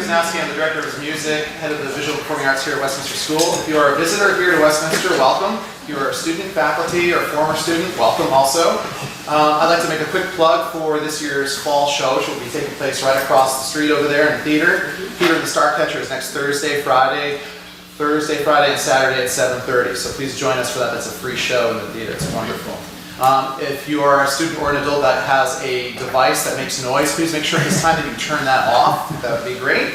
Wisnowski. I'm the Director of Music, Head of the Visual Performing Arts here at Westminster School. If you are a visitor here to Westminster, welcome. If you are a student, faculty, or former student, welcome also. I'd like to make a quick plug for this year's fall show, which will be taking place right across the street over there in the theater. Theater of the Starcatcher is next Thursday, Friday, and Saturday at 7:30. So please join us for that. That's a free show in the theater. It's wonderful. If you are a student or an adult that has a device that makes noise, please make sure it's time that you turn that off. That would be great.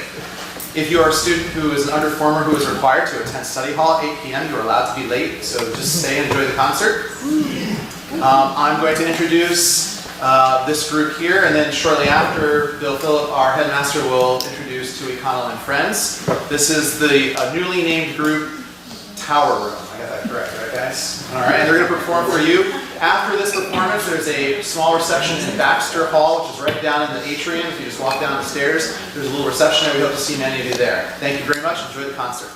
If you are a student who is an underperformer who is required to attend study hall at 8 p.m., you are allowed to be late, so just stay and enjoy the concert. I'm going to introduce this group here, and then shortly after, Bill Phillip, our headmaster, will introduce Tuey Connell and friends. This is the newly named group Tower Room. I got that correct, right guys? All right, and they're going to perform for you. After this performance, there's a small reception in Baxter Hall, which is right down in the atrium. If you just walk down the stairs, there's a little reception there. We hope to see many of you there. Thank you very much. Enjoy the concert.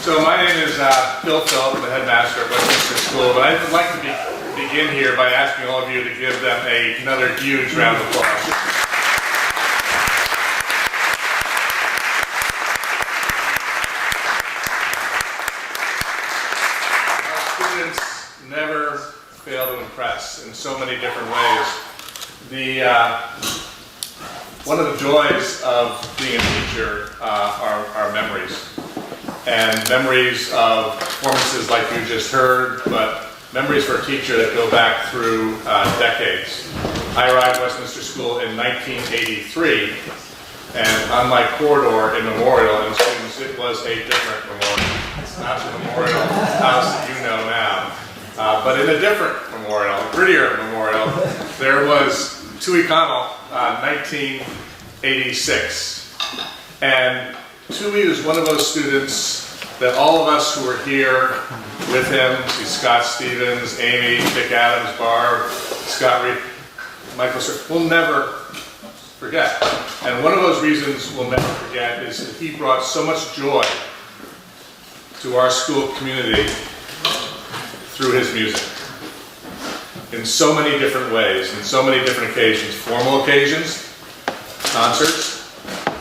So my name is Bill Phillip, I'm the headmaster at Westminster School, but I'd like to begin here by asking all of you to give them another huge round of applause. Our students never fail to impress in so many different ways. One of the joys of being a teacher are memories. And memories of performances like you just heard, but memories for a teacher that go back through decades. I arrived at Westminster School in 1983, and unlike Corridor in Memorial and students, it was a different Memorial. It's not the Memorial House that you know now, but in a different Memorial, a grittier Memorial, there was Tuey Connell, 1986. And Tuey is one of those students that all of us who were here with him, see Scott Stevens, Amy, Dick Adams, Barb, Scott Reed, Michael Sir, will never forget. And one of those reasons we'll never forget is that he brought so much joy to our school community through his music. In so many different ways, in so many different occasions, formal occasions, concerts,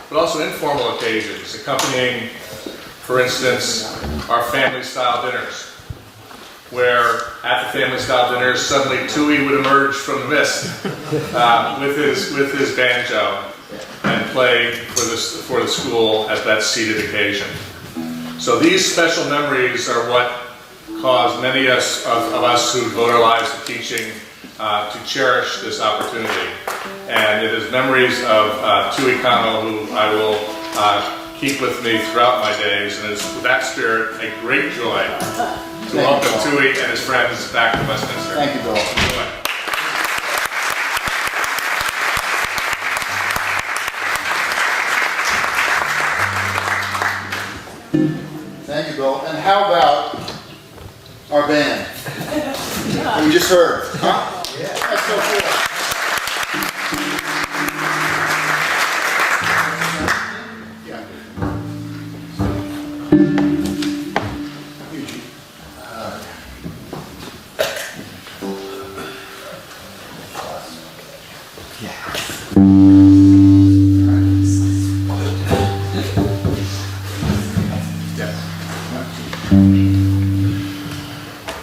but also informal occasions, accompanying, for instance, our family-style dinners, where at the family-style dinners, suddenly Tuey would emerge from the mist with his banjo and play for the school at that seated occasion. So these special memories are what caused many of us who devote our lives to teaching to cherish this opportunity. And it is memories of Tuey Connell, who I will keep with me throughout my days, and it's with that spirit a great joy to welcome Tuey and his friends back to Westminster. Thank you, Bill. Thank you, Bill. And how about our band? We just heard. Huh? Yeah. That's so cool.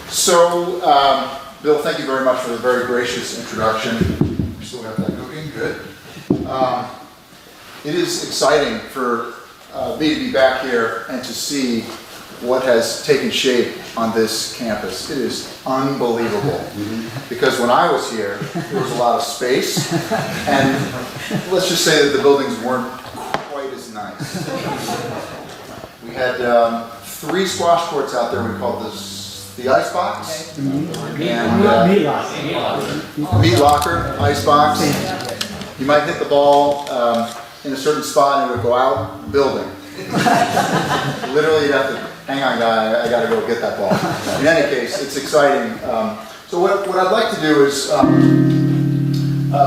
So, Bill, thank you very much for the very gracious introduction. We still got that cooking, good. It is exciting for me to be back here and to see what has taken shape on this campus. It is unbelievable. Because when I was here, there was a lot of space, and let's just say that the buildings weren't quite as nice. We had 3 squash courts out there. We called this the ice box, and meat locker, ice box. You might hit the ball in a certain spot and it would go out the building. Literally, you'd have to, hang on guy, I gotta go get that ball. In any case, it's exciting. So what I'd like to do is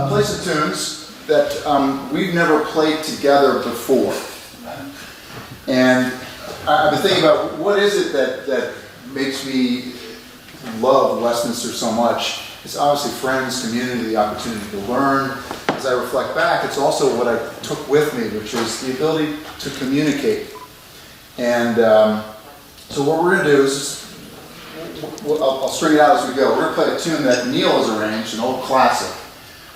play some tunes that we've never played together before. And I've been thinking about what is it that makes me love Westminster so much. It's obviously friends, community, the opportunity to learn. As I reflect back, it's also what I took with me, which is the ability to communicate. And so what we're going to do is, I'll string it out as we go. We're going to play a tune that Neil has arranged, an old classic,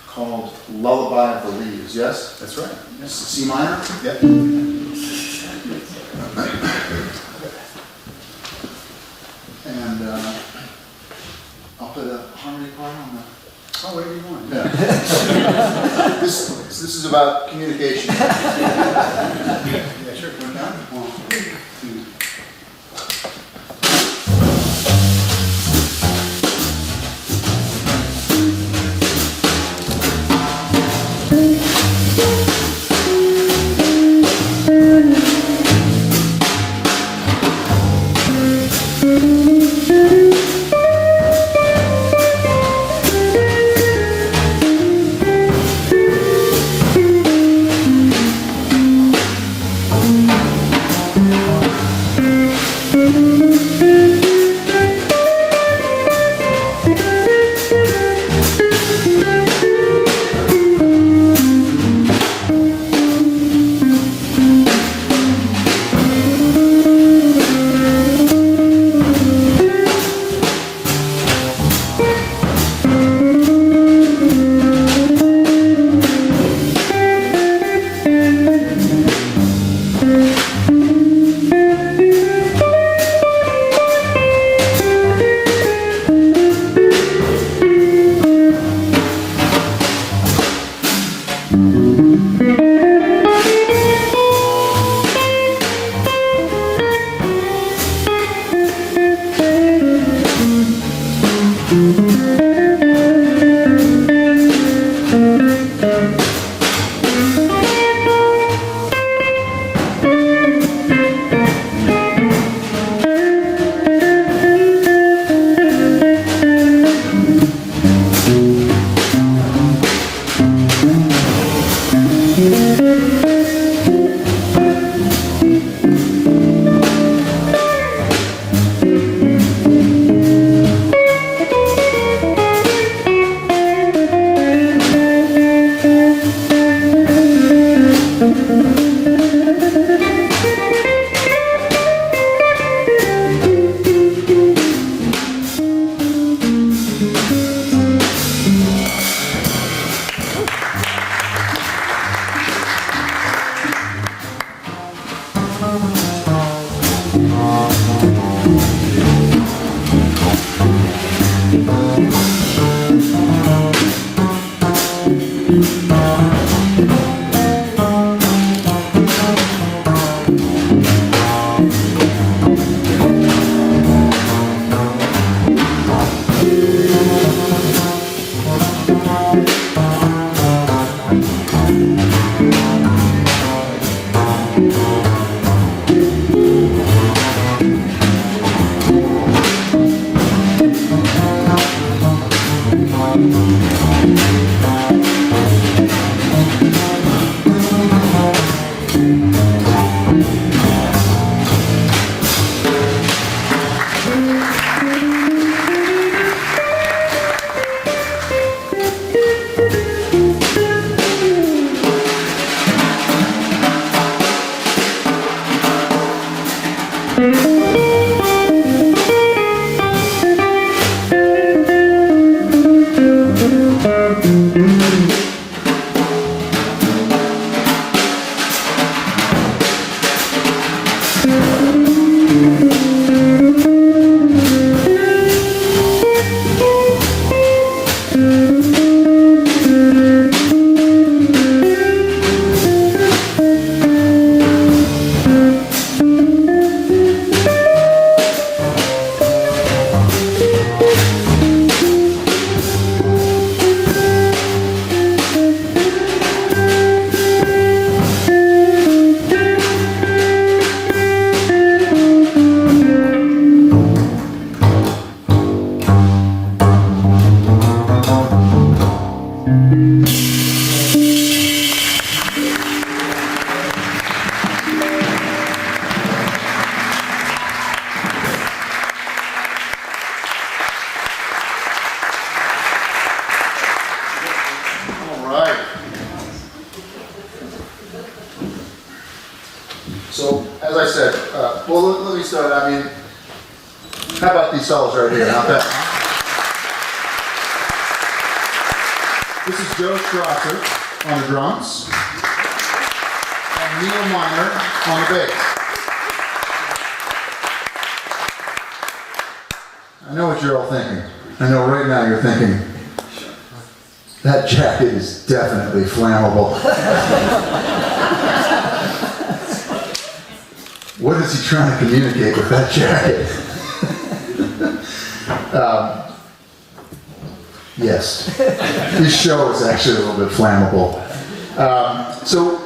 called Lullaby of the Leaves. Yes? That's right. Yes. C minor? Yep. And I'll put a harmony part on the... Oh, whatever you want. Yeah. This is about communication. Yeah, sure. Going down. 1, 2. So, as I said, well, let me start. I mean, how about these fellows right here? Not bad. This is Joe Strasser on the drums, and Neil Miner on the bass. I know what you're all thinking. I know right now you're thinking, that jacket is definitely flammable. What is he trying to communicate with that jacket? Yes, this show is actually a little bit flammable. So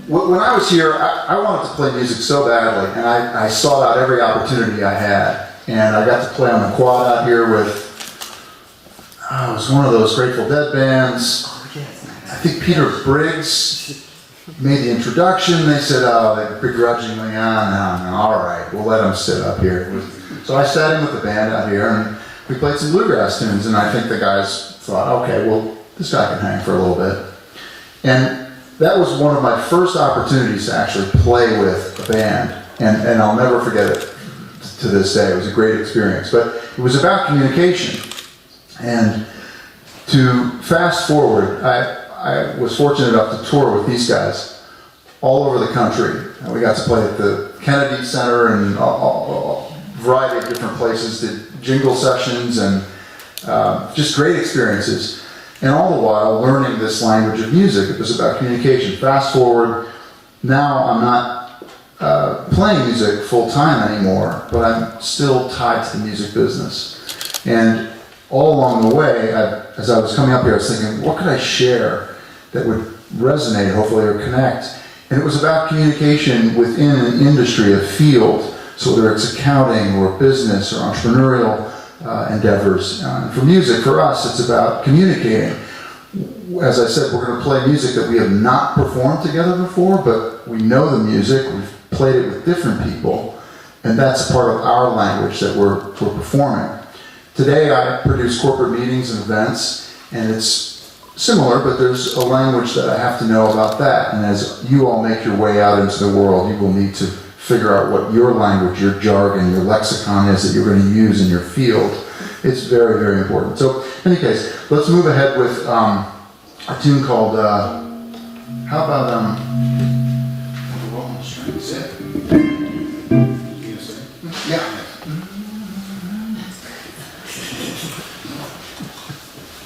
when I was here, I wanted to play music so badly, and I sought out every opportunity I had. And I got to play on the quad out here with, it was one of those Grateful Dead bands. I think Peter Briggs made the introduction. They said, they begrudgingly, all right, we'll let him sit up here. So I sat in with the band out here, and we played some bluegrass tunes, and I think the guys thought, okay, well, this guy can hang for a little bit. And that was one of my first opportunities to actually play with a band, and I'll never forget it to this day. It was a great experience. But it was about communication. And to fast forward, I was fortunate enough to tour with these guys all over the country. And we got to play at the Kennedy Center and a variety of different places, did jingle sessions and just great experiences. And all the while learning this language of music. It was about communication. Fast forward, now I'm not playing music full time anymore, but I'm still tied to the music business. And all along the way, as I was coming up here, I was thinking, what could I share that would resonate, hopefully, or connect? And it was about communication within an industry, a field, so whether it's accounting or business or entrepreneurial endeavors. For music, for us, it's about communicating. As I said, we're going to play music that we have not performed together before, but we know the music, we've played it with different people, and that's part of our language that we're performing. Today I produce corporate meetings and events, and it's similar, but there's a language that I have to know about that. And as you all make your way out into the world, you will need to figure out what your language, your jargon, your lexicon is that you're going to use in your field. It's very, very important. So, in any case, let's move ahead with a tune called, how about, yeah.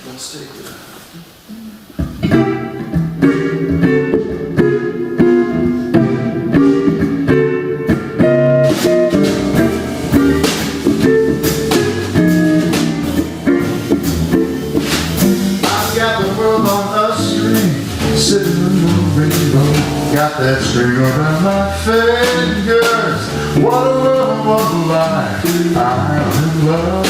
Let's take it. Got that string around my fingers. What a world, what a life. I'm in love.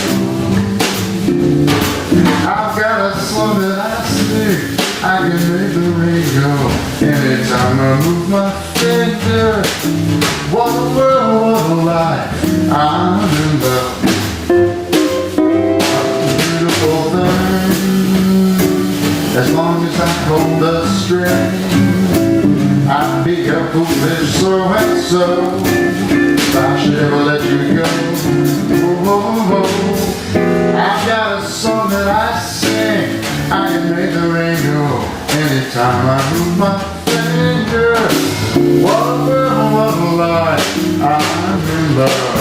I've got a song that I sing, I can make the rain go. Anytime I move my finger, what a world, what a life. I'm in love. A beautiful thing. As long as I hold the string, I'd be a foolish so and so if I should ever let you go. Oh, oh, oh. I've got a song that I sing, I can make the rain go. Anytime I move my finger, what a world, what a life. I'm in love.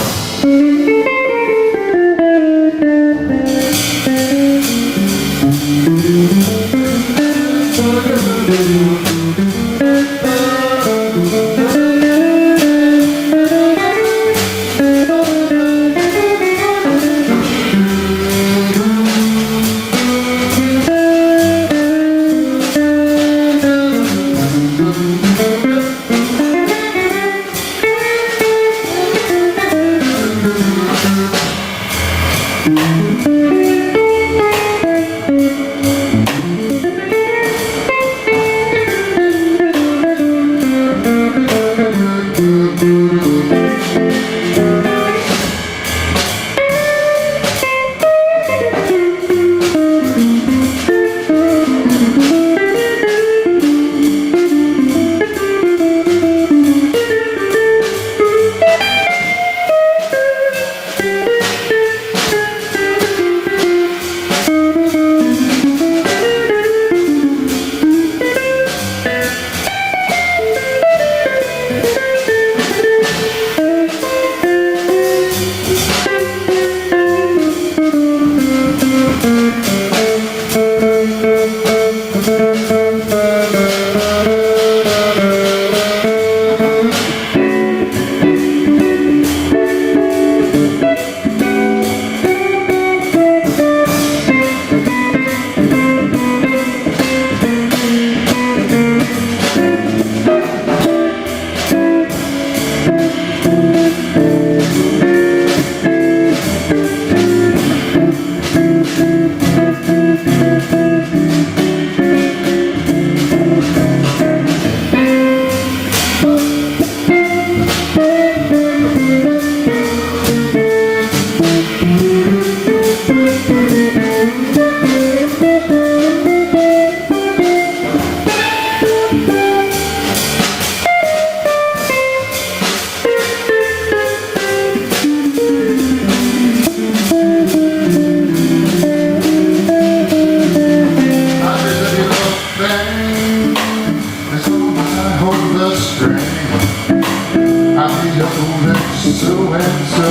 So and so,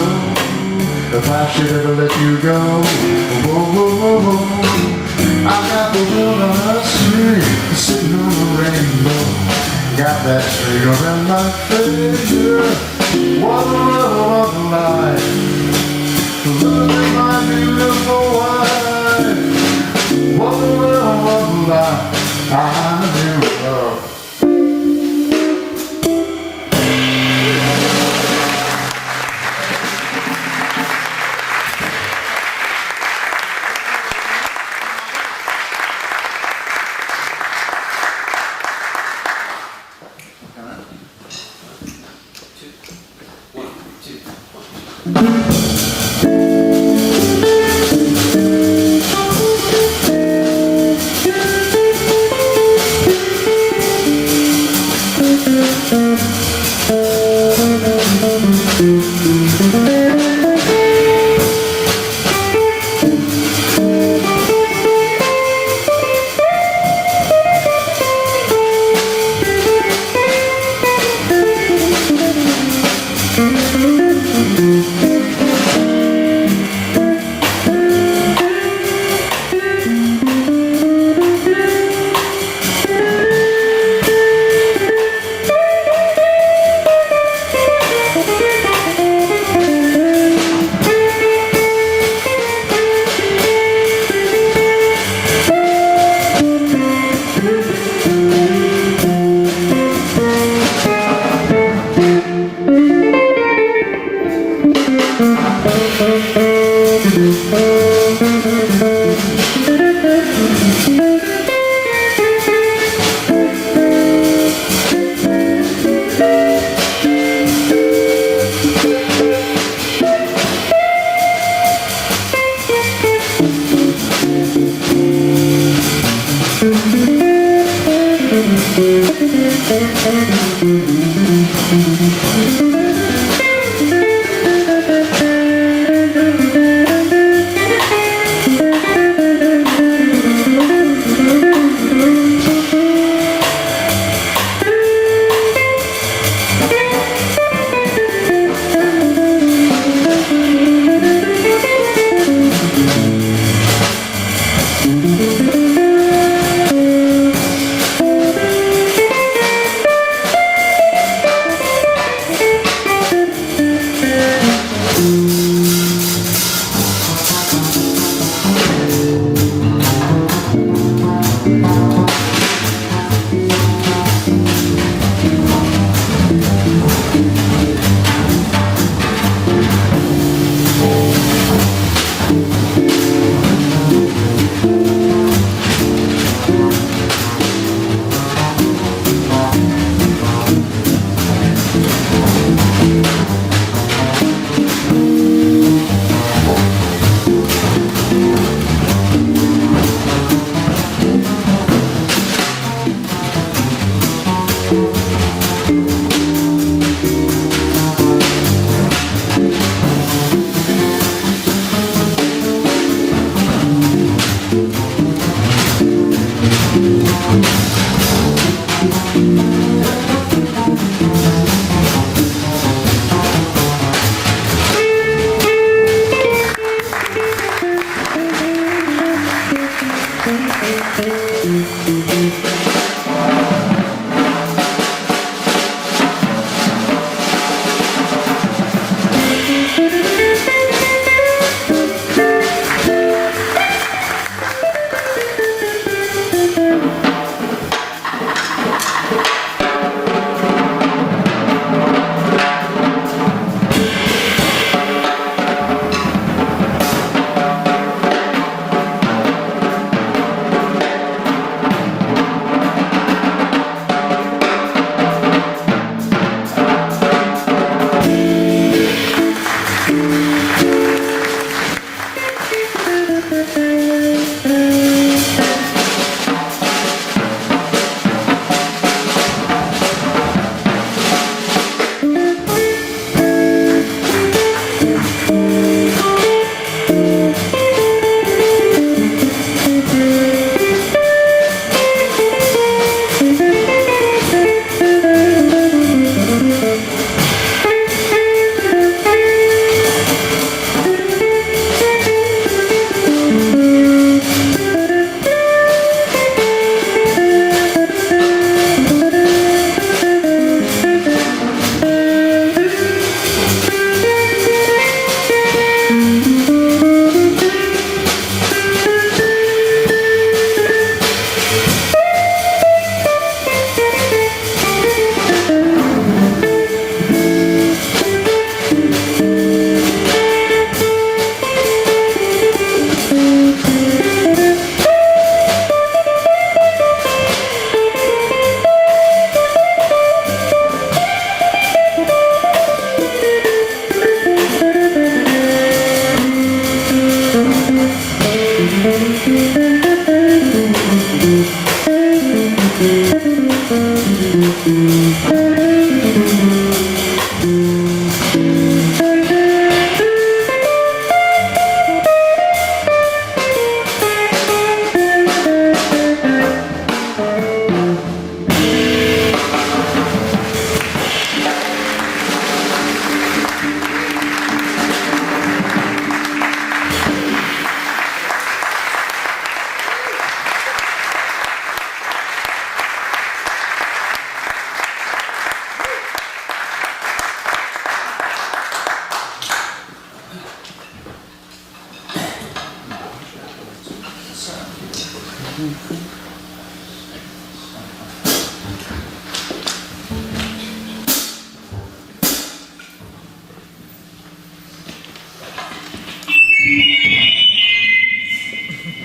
if I should ever let you go, whoa, whoa, whoa, whoa. I got the world on a string, sitting on a rainbow. Got that string around my finger. What a love, what a life. Look at my beautiful wife. What a love, what a life. I'm in love.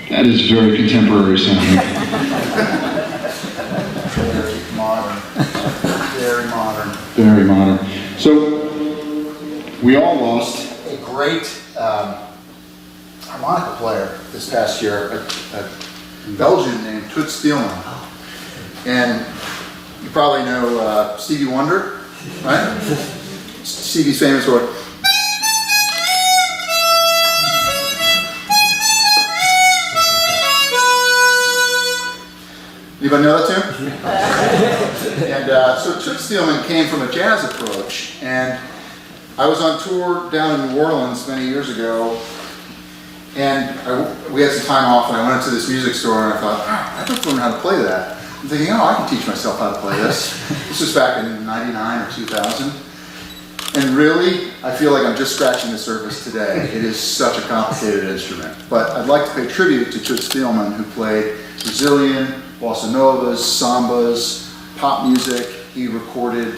That is very contemporary sounding. Very modern. Very modern. Very modern. So, we all lost. A great harmonica player this past year, a Belgian named Toots Thielemans. And you probably know Stevie Wonder, right? Stevie's famous for. Anybody know that tune? And so Toots Thielemans came from a jazz approach, and I was on tour down in New Orleans many years ago, and we had some time off, and I went into this music store, and I thought, I'd like to learn how to play that. I'm thinking, I can teach myself how to play this. This was back in '99 or 2000. And really, I feel like I'm just scratching the surface today. It is such a complicated instrument. But I'd like to pay tribute to Toots Thielemans, who played Brazilian, bossa novas, sambas, pop music. He recorded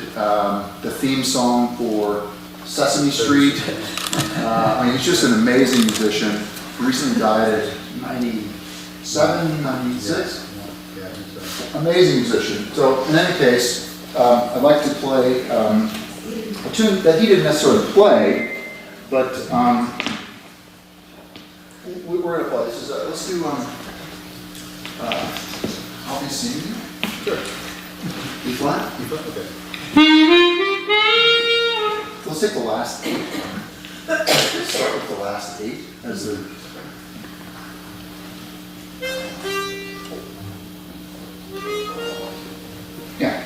the theme song for Sesame Street. He's just an amazing musician. He recently died at 97, 96. Amazing musician. So in any case, I'd like to play a tune that he didn't necessarily play, but we're going to play. This is let's do I'll be singing. Sure. B flat? B flat? Okay. Let's take the last 8. Let's start with the last 8 as the. Yeah.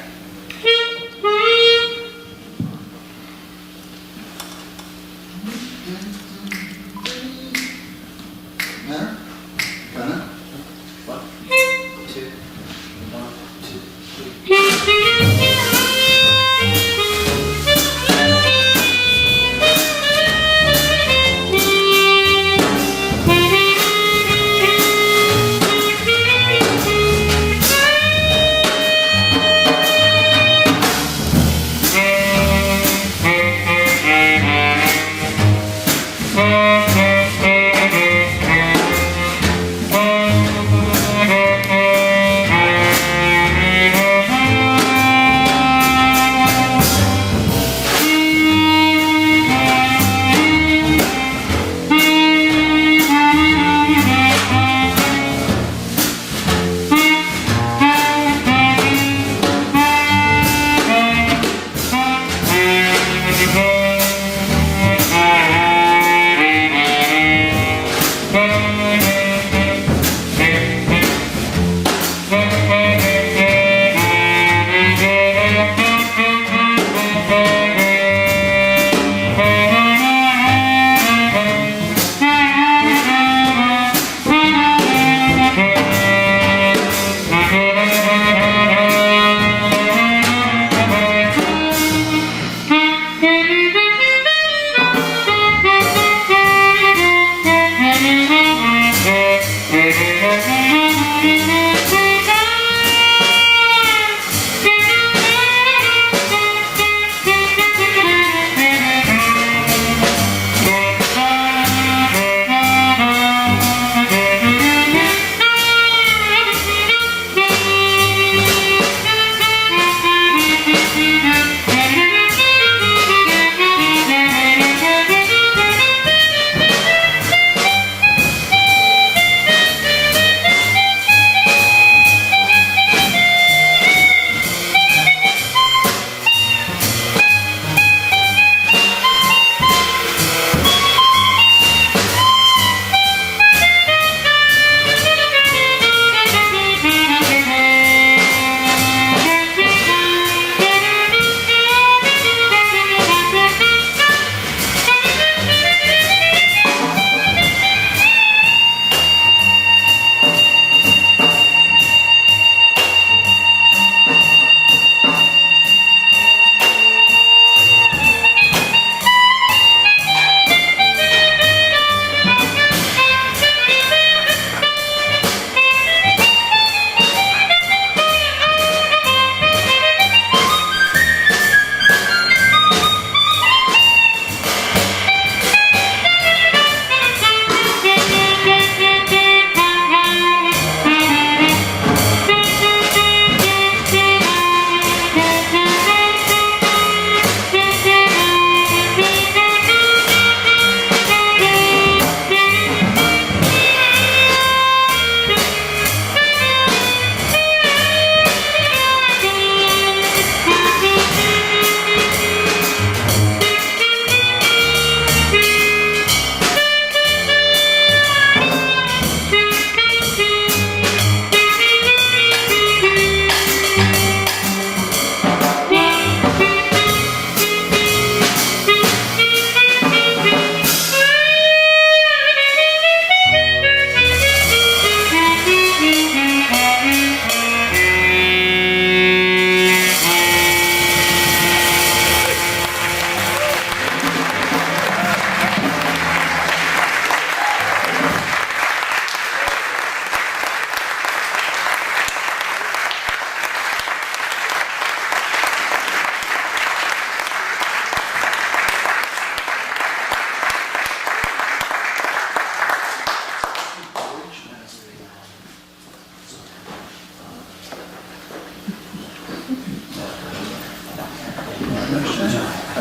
There? Got it? 1, 2, 1, 2, 3.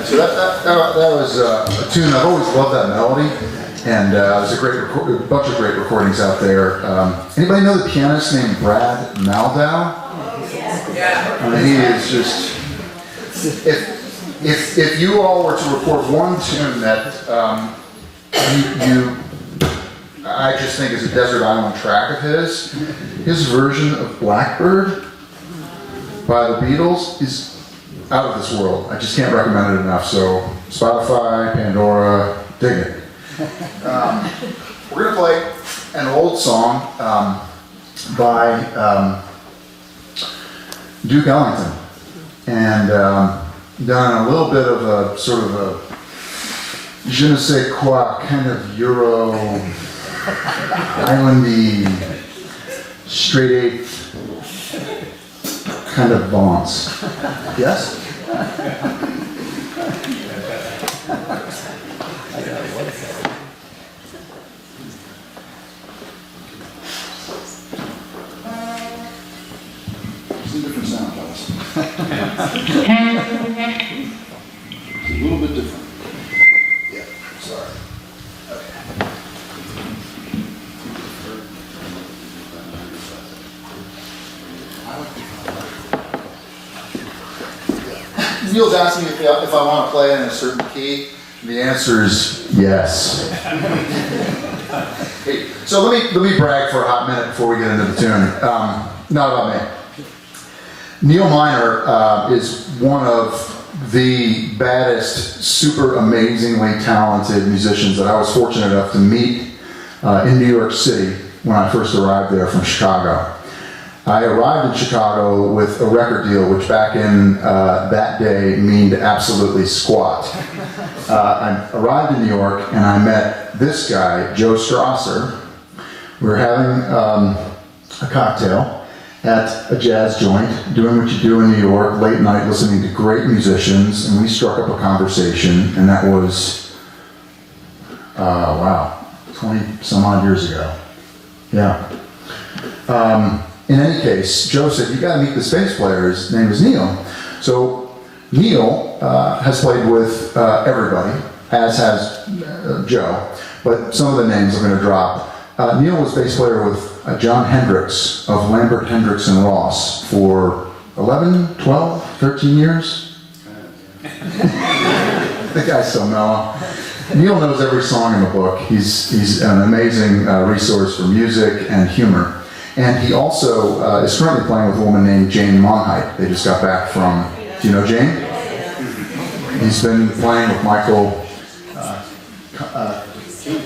So that was a tune. I've always loved that melody, and there's a bunch of great recordings out there. Anybody know the pianist named Brad Maldau? I mean, he is just. If you all were to record one tune that I just think is a desert island track of his version of Blackbird by the Beatles is out of this world. I just can't recommend it enough. So Spotify, Pandora, dig it. We're gonna play an old song by Duke Ellington, and done a little bit of a sort of a je ne sais quoi kind of Euro islandy straight eighth kind of bounce. Yes? It's a different sound, guys. It's a little bit different. Yeah, sorry. Okay. Neil's asking me if I want to play in a certain key. The answer is yes. Hey, so let me brag for a hot minute before we get into the tune. Not about me. Neil Miner is one of the baddest, super amazingly talented musicians that I was fortunate enough to meet in New York City when I first arrived there from Chicago. I arrived in Chicago with a record deal, which back in that day meant absolutely squat. I arrived in New York and I met this guy, Joe Strasser. We were having a cocktail at a jazz joint, doing what you do in New York, late night, listening to great musicians, and we struck up a conversation, and that was, 20 some odd years ago. Yeah. In any case, Joe said, you gotta meet this bass player, his name is Neil. So Neil has played with everybody, as has Joe, but some of the names I'm gonna drop. Neil was bass player with John Hendricks of Lambert, Hendricks and Ross for 11, 12, 13 years. The guy's so mellow. Neil knows every song in the book. He's an amazing resource for music and humor. And he also is currently playing with a woman named Jane Monheit. They just got back from, do you know Jane? He's been playing with Michael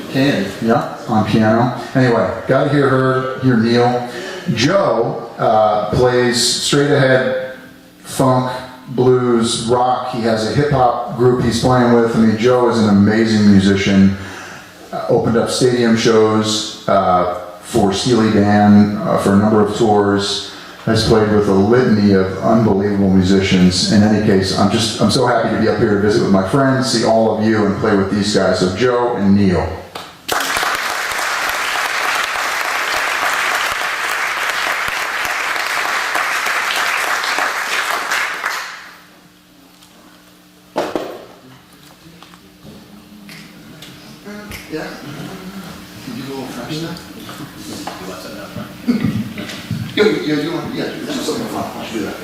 Caine, yeah, on piano. Anyway, got to hear Neil. Joe plays straight ahead funk, blues, rock. He has a hip hop group he's playing with. I mean, Joe is an amazing musician. Opened up stadium shows for Steely Dan for a number of tours. Has played with a litany of unbelievable musicians. In any case, I'm so happy to be up here to visit with my friends, see all of you, and play with these guys. So Joe and Neil. Yeah. Can you do a little French stuff? You want something up front? Yeah, do something fun. Why don't you do that?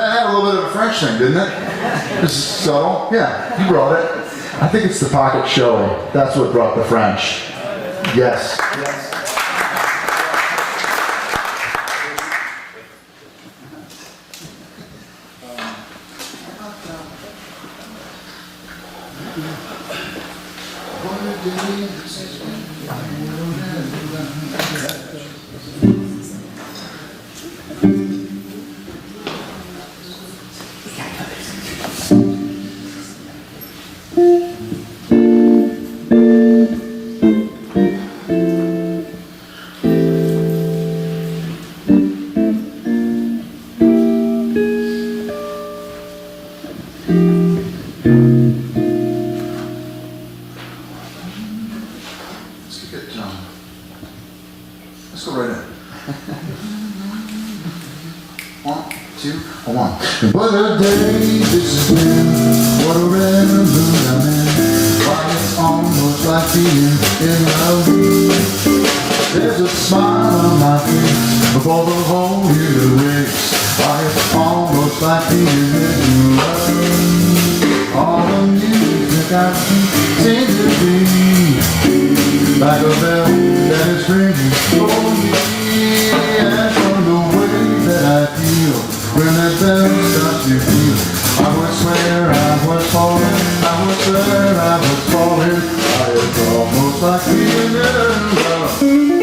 That had a little bit of a French thing, didn't it? This is subtle. Yeah, you brought it. I think it's the pocket showy. That's what brought the French. Yes. Let's go right in. 1, 2, 1. What a day this has been. What a rare mood I'm in. Why, it's almost like being in love. There's a smile on my face before the whole year wakes. Why, it's almost like being in love. All the music I seem to be like a bell that is ringing for me. And from the way that I feel when that bell starts to feel, I would swear I was falling, I would swear I was falling. It's almost like being in love.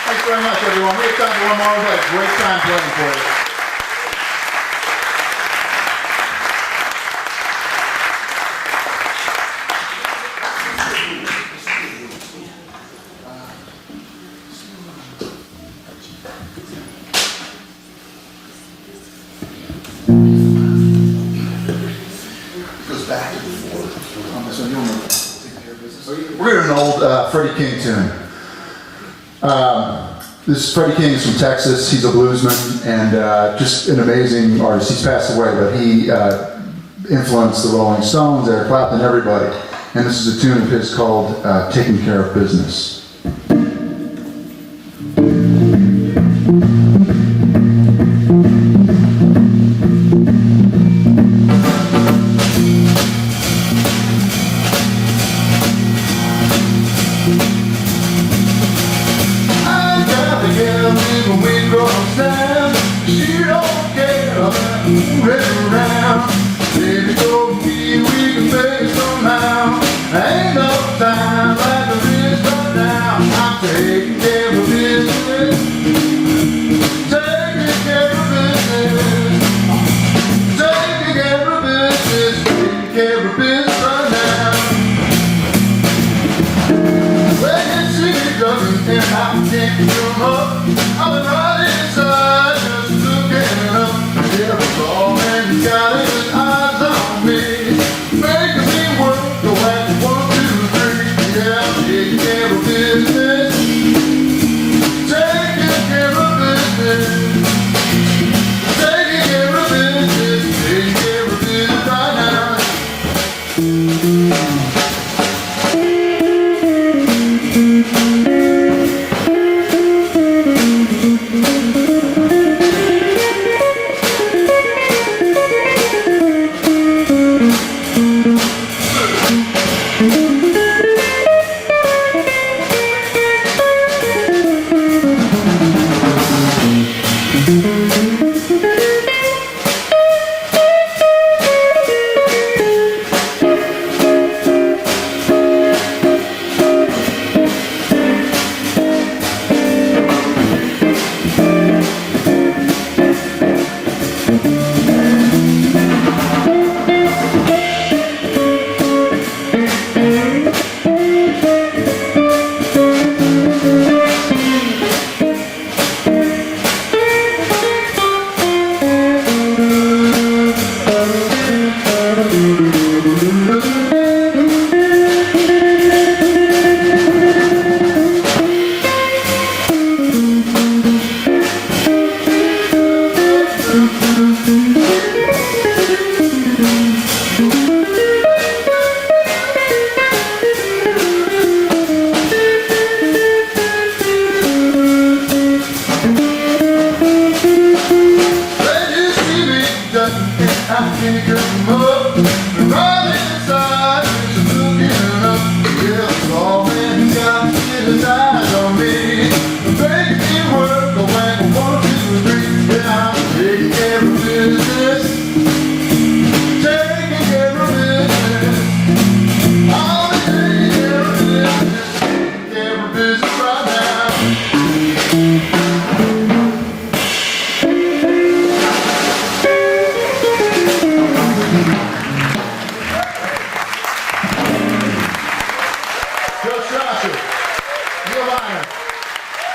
Thanks very much, everyone. We have time for one more. We've had a great time playing for you. Goes back to before. So you'll remember. We're going to an old Freddie King tune. This Freddie King is from Texas. He's a bluesman and just an amazing artist. He's passed away, but he influenced the Rolling Stones, Eric Clapton, everybody. And this is a tune of his called Taking Care of Business.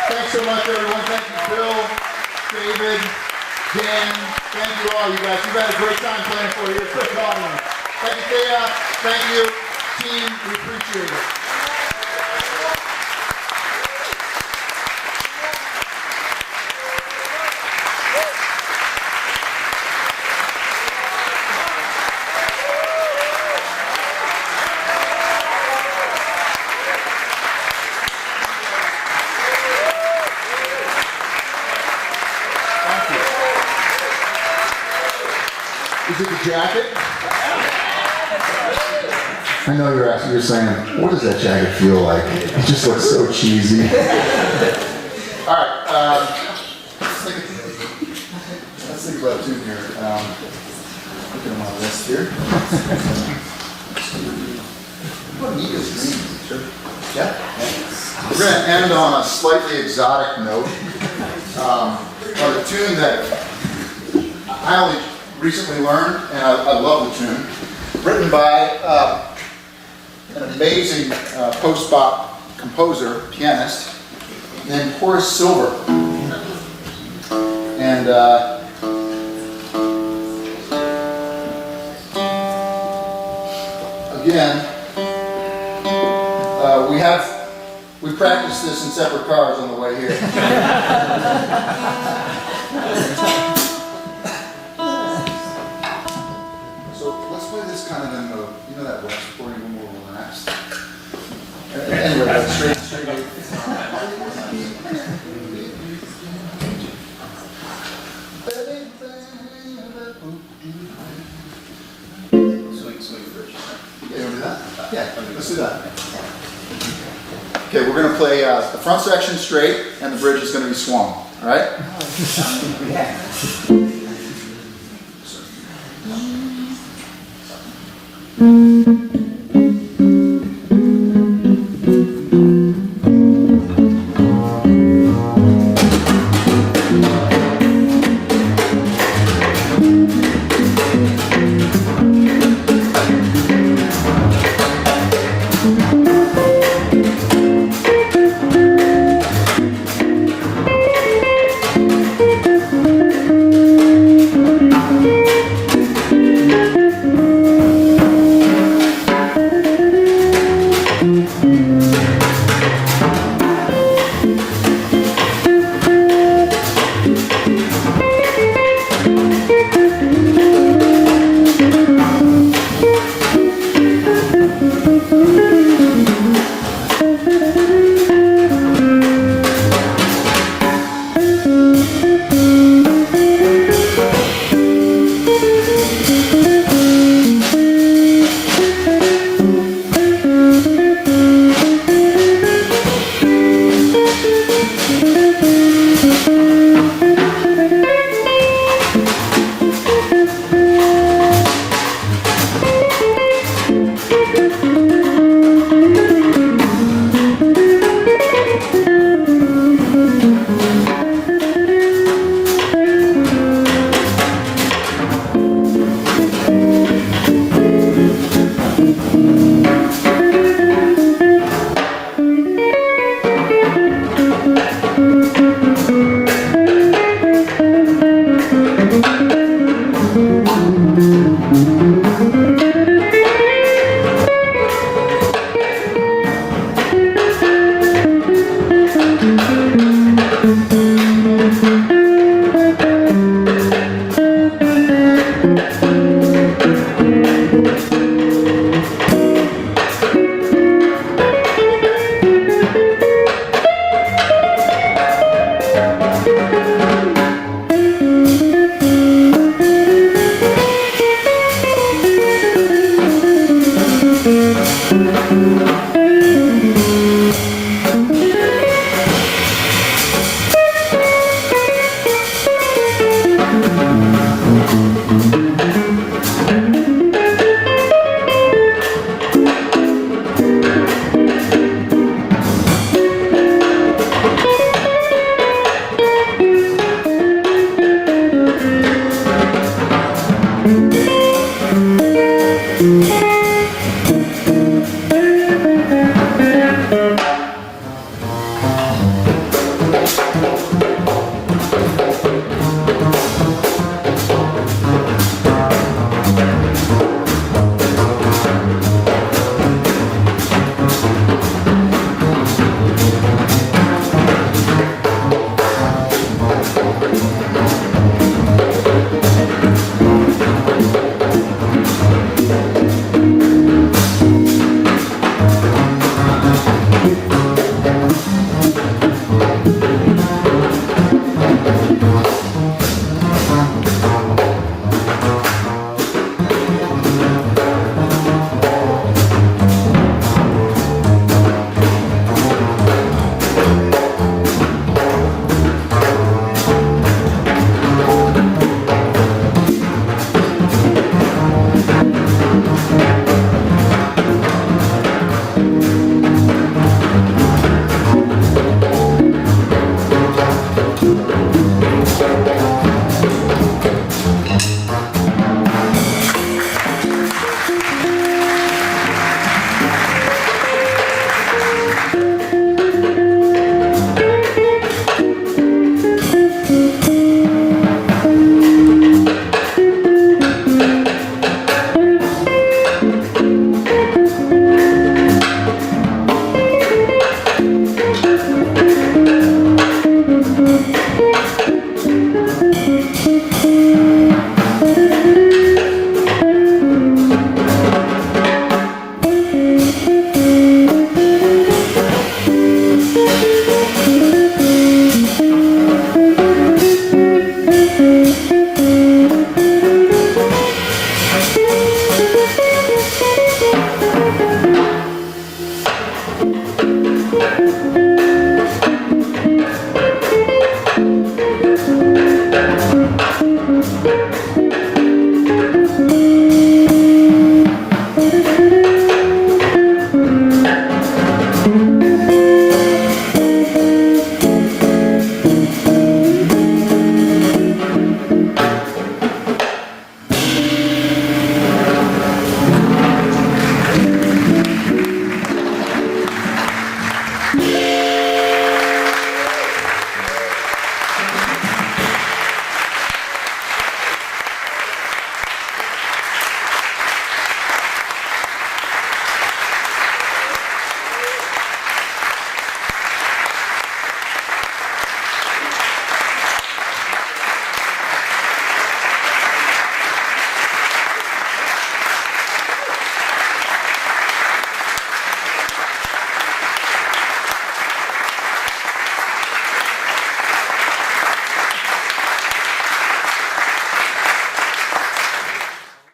Thanks so much, everyone. Thank you, Bill, David, Dan. Thank you all, you guys. You've had a great time playing for you. You're a great audience. Thank you, Thea. Thank you, team. We appreciate it. Is it the jacket? I know you're asking, you're saying, what does that jacket feel like? It just looks so cheesy. All right, let's think about a tune here. Looking at my list here. What neat is green? Sure. Yeah. We're going to end on a slightly exotic note. On a tune that I only recently learned, and I love the tune. Written by an amazing post-bop composer, pianist, named Horace Silver. And again, we practiced this in separate cars on the way here. This kind of in the, you know that West recording, a little more relaxed. Anyway, that's straight. Sweet bridge. Yeah, you want to do that? Yeah, let's do that. Okay, we're going to play the front section straight, and the bridge is going to be swung. All right? Yeah. Thank you.